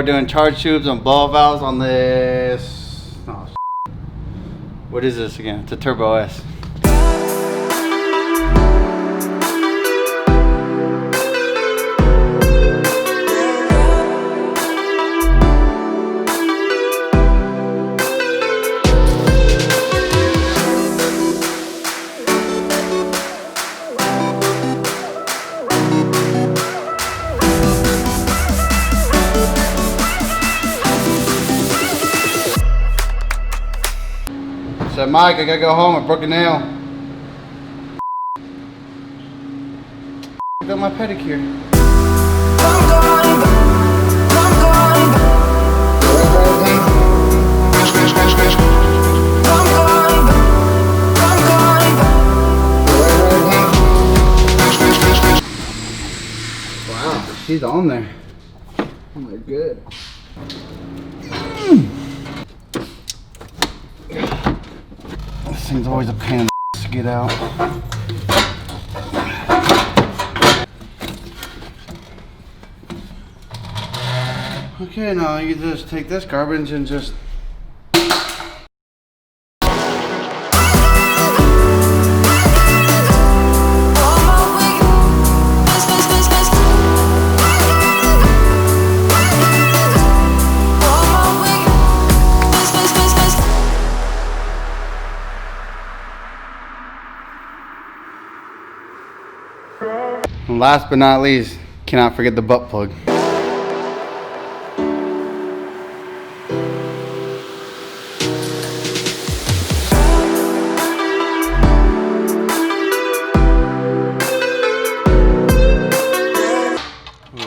we're doing charge tubes and blow valves on this. Oh, what is this again? It's a Turbo S. Said, Mike, I gotta go home. I broke a nail. I got my pedicure. Wow, she's on there. Oh my god. This thing's always a pain in the ass to get out. Okay, now you just take this garbage and just... And last but not least, cannot forget the butt plug. Ooh,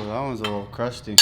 that one's a little crusty.